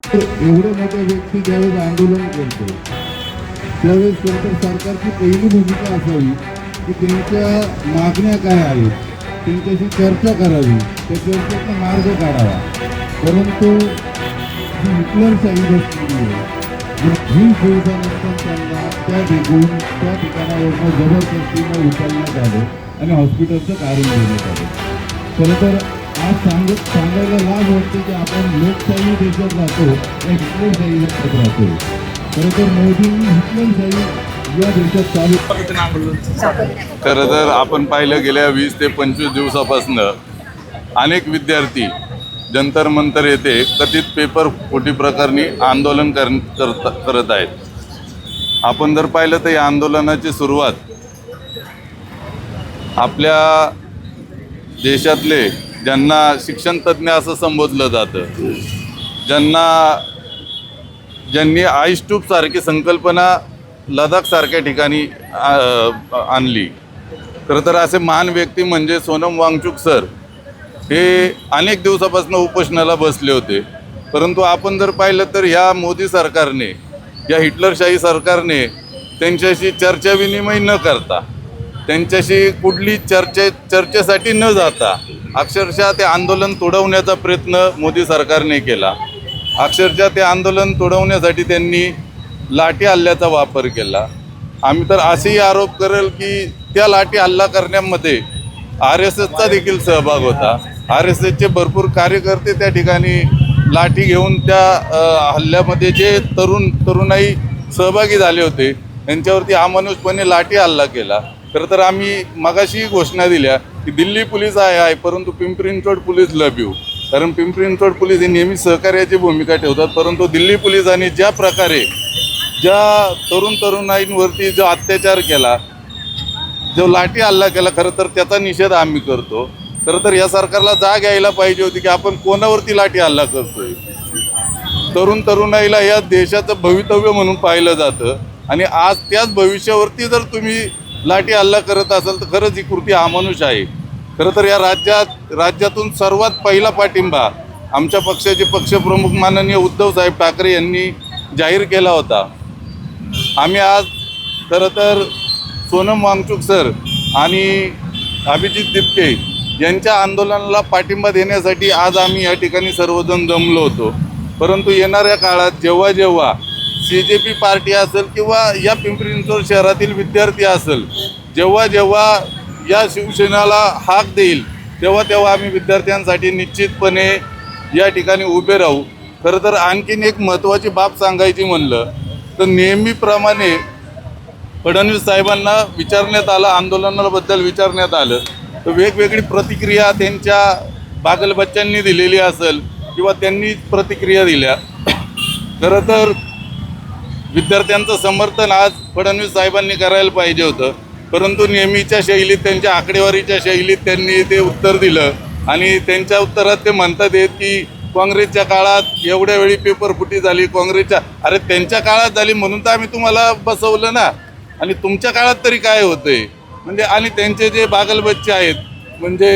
एवढे मोठे व्यक्ती ज्यावेळेस आंदोलन करतो त्यावेळेस खरं सरकारची पहिली भूमिका असावी की त्यांच्या मागण्या काय आहेत त्यांच्याशी चर्चा करावी, त्या चर्चेचा मार्ग काढावा. परंतु जी हिटलरशाही बसलेली आहे, ही शिवसेनेतून त्यांना त्या ठिकाणावरनं जबरदस्तीनं उचलण्यात आलं आणि हॉस्पिटलचं कारण देण्यात आलं. खरं तर आज सांगायला लाज वाटते की आपण लोकशाही देशात राहतो या हिटलरशाही देशात राहतो. खरं तर मोदींनी हिटलरशाही या देशात चालू. खरं तर आपण पाहिलं गेल्या 20 ते 25 दिवसापासून अनेक विद्यार्थी जंतर मंतर येथे कथित पेपर फुटी प्रकरणी आंदोलन करत आहेत. आपण जर पाहिलं तर या आंदोलनाची सुरुवात आपल्या देशातले ज्यांना शिक्षण तज्ज्ञ असं संबोधलं जातं, ज्यांनी आईस्टूप सारखी संकल्पना लडाखसारख्या ठिकाणी आणली. खरं तर असे महान व्यक्ती म्हणजे सोनम वांगचुक सर हे अनेक दिवसापासून उपोषणाला बसले होते. परंतु आपण जर पाहिलं तर ह्या मोदी सरकारने, या हिटलरशाही सरकारने त्यांच्याशी चर्चा विनिमय न करता, त्यांच्याशी कुठली चर्चेसाठी न जाता अक्षरशः ते आंदोलन तोडवण्याचा प्रयत्न मोदी सरकारने केला. अक्षरशः ते आंदोलन तोडवण्यासाठी त्यांनी लाठी हल्ल्याचा वापर केला. आम्ही तर असेही आरोप करेल की त्या लाठी हल्ला करण्यामध्ये RSSचा देखील सहभाग होता. RSSचे भरपूर कार्यकर्ते त्या ठिकाणी लाठी घेऊन त्या हल्ल्यामध्ये जे तरुणाई सहभागी झाले होते त्यांच्यावरती अमानुषपणे लाठी हल्ला केला. खरं तर आम्ही मगाशी घोषणा दिल्या की दिल्ली पोलीस आहे परंतु पिंपरी चिंचवड पोलीस लभ्यू. कारण पिंपरी चिंचवड पोलीस हे नेहमी सहकार्याची भूमिका ठेवतात, परंतु दिल्ली पोलिसांनी ज्या प्रकारे ज्या तरुणाईंवरती जो अत्याचार केला, जो लाठी हल्ला केला, खरं तर त्याचा निषेध आम्ही करतो. खरं तर या सरकारला जाग यायला पाहिजे होती की आपण कोणावरती लाठी हल्ला करतोय. तरुणाईला या देशाचं भवितव्य म्हणून पाहिलं जातं आणि आज त्याच भविष्यावरती जर तुम्ही लाठी हल्ला करत असाल तर खरंच ही कृती अमानुष आहे. खरं तर या राज्यातून सर्वात पहिला पाठिंबा आमच्या पक्षाचे पक्षप्रमुख माननीय उद्धवसाहेब ठाकरे यांनी जाहीर केला होता. आम्ही आज खरं तर सोनम वांगचुक सर आणि अभिजित दिपके यांच्या आंदोलनाला पाठिंबा देण्यासाठी आज आम्ही या ठिकाणी सर्वजण जमलो होतो. परंतु येणाऱ्या काळात जेव्हा CJP पार्टी असेल किंवा या पिंपरी चिंचवड शहरातील विद्यार्थी असेल, जेव्हा या शिवसेनेला हाक देईल तेव्हा आम्ही विद्यार्थ्यांसाठी निश्चितपणे या ठिकाणी उभे राहू. खरं तर आणखीन एक महत्त्वाची बाब सांगायची म्हणलं तर नेहमीप्रमाणे फडणवीस साहेबांना विचारण्यात आलं, आंदोलनाबद्दल विचारण्यात आलं तर वेगवेगळी प्रतिक्रिया त्यांच्या बागलबच्च्यांनी दिलेली असेल किंवा त्यांनी प्रतिक्रिया दिल्या. खरं तर विद्यार्थ्यांचं समर्थन आज फडणवीस साहेबांनी करायला पाहिजे होतं, परंतु नेहमीच्या शैलीत, त्यांच्या आकडेवारीच्या शैलीत त्यांनी ते उत्तर दिलं आणि त्यांच्या उत्तरात ते म्हणतात की काँग्रेसच्या काळात एवढ्या वेळी पेपर फुटी झाली, अरे त्यांच्या काळात झाली म्हणून तर आम्ही तुम्हाला बसवलं ना, आणि तुमच्या काळात तरी काय होतंय म्हणजे. आणि त्यांचे जे बागलबच्चे आहेत म्हणजे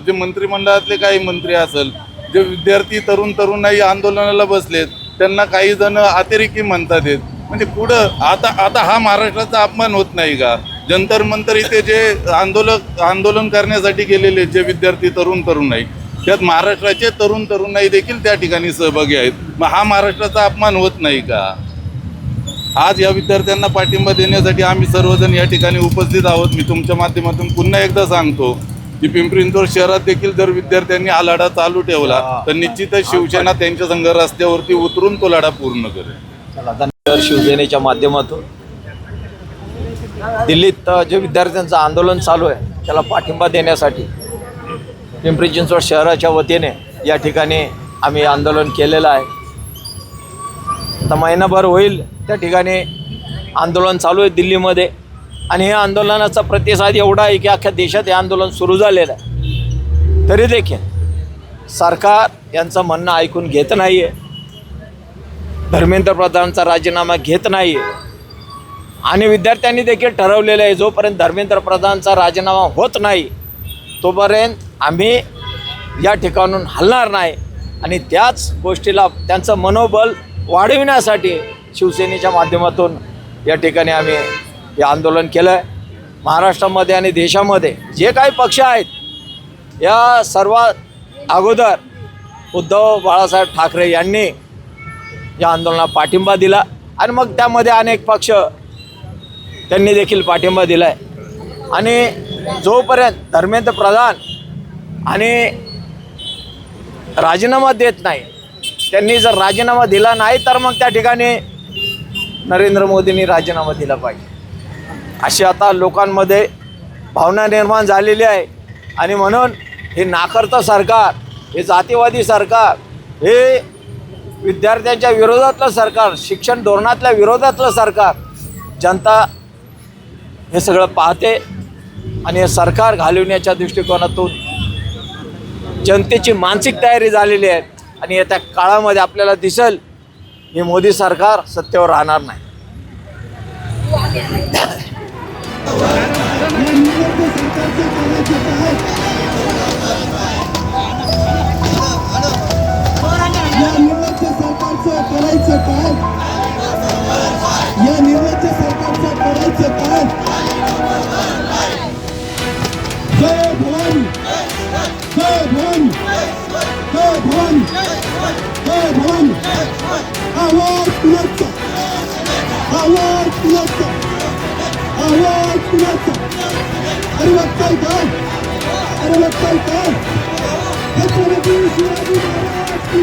जे मंत्रिमंडळातले काही मंत्री असेल, जे विद्यार्थी तरुणाई आंदोलनाला बसलेत त्यांना काही जण अतिरेकी म्हणतात आहेत. म्हणजे पुढं आता हा महाराष्ट्राचा अपमान होत नाही का? जंतर मंतर इथे जे आंदोलन करण्यासाठी गेलेले जे विद्यार्थी तरुणाई, त्यात महाराष्ट्राचे तरुणाई देखील त्या ठिकाणी सहभागी आहेत. मग हा महाराष्ट्राचा अपमान होत नाही का? आज या विद्यार्थ्यांना पाठिंबा देण्यासाठी आम्ही सर्वजण या ठिकाणी उपस्थित आहोत. मी तुमच्या माध्यमातून पुन्हा एकदा सांगतो की पिंपरी चिंचवड शहरात देखील जर विद्यार्थ्यांनी हा लढा चालू ठेवला तर निश्चितच शिवसेना त्यांच्या संघ रस्त्यावरती उतरून तो लढा पूर्ण करेल. शिवसेनेच्या माध्यमातून दिल्लीत जे विद्यार्थ्यांचं आंदोलन चालू आहे त्याला पाठिंबा देण्यासाठी पिंपरी चिंचवड शहराच्या वतीने या ठिकाणी आम्ही आंदोलन केलेलं आहे. आता महिनाभर होईल त्या ठिकाणी आंदोलन चालू आहे दिल्लीमध्ये आणि या आंदोलनाचा प्रतिसाद एवढा आहे की अख्ख्या देशात हे आंदोलन सुरू झालेलं आहे. तरी देखील सरकार यांचं म्हणणं ऐकून घेत नाही आहे, धर्मेंद्र प्रधानचा राजीनामा घेत नाही आहे आणि विद्यार्थ्यांनी देखील ठरवलेलं आहे जोपर्यंत धर्मेंद्र प्रधानचा राजीनामा होत नाही तोपर्यंत आम्ही या ठिकाणून हलणार नाही आणि त्याच गोष्टीला त्यांचं मनोबल वाढविण्यासाठी शिवसेनेच्या माध्यमातून या ठिकाणी आम्ही हे आंदोलन केलं आहे. महाराष्ट्रामध्ये आणि देशामध्ये जे काही पक्ष आहेत या सर्वात अगोदर उद्धव बाळासाहेब ठाकरे यांनी या आंदोलनाला पाठिंबा दिला आणि मग त्यामध्ये अनेक पक्ष त्यांनी देखील पाठिंबा दिला आहे. आणि जोपर्यंत धर्मेंद्र प्रधान आणि राजीनामा देत नाही, त्यांनी जर राजीनामा दिला नाही तर मग त्या ठिकाणी नरेंद्र मोदींनी राजीनामा दिला पाहिजे, अशी आता लोकांमध्ये भावना निर्माण झालेली आहे. आणि म्हणून हे नाकर्तं सरकार, हे जातीवादी सरकार, हे विद्यार्थ्यांच्या विरोधातलं सरकार, शिक्षण धोरणातल्या विरोधातलं सरकार, जनता हे सगळं पाहते आणि हे सरकार घालवण्याच्या दृष्टिकोनातून जनतेची मानसिक तयारी झालेली आहे. आणि येत्या काळामध्ये आपल्याला दिसेल हे मोदी सरकार सत्तेवर राहणार नाही. या निर्लज्ज सरकारचं करायचं काय? जय भवन, जय भवन, जय भवन, जय भवन. आवाज कुणाचा? आवाज कुणाचा? आवाज कुणाचा? अरे बघताय का? अरे बघताय का? छत्रपती शिवाजी महाराज की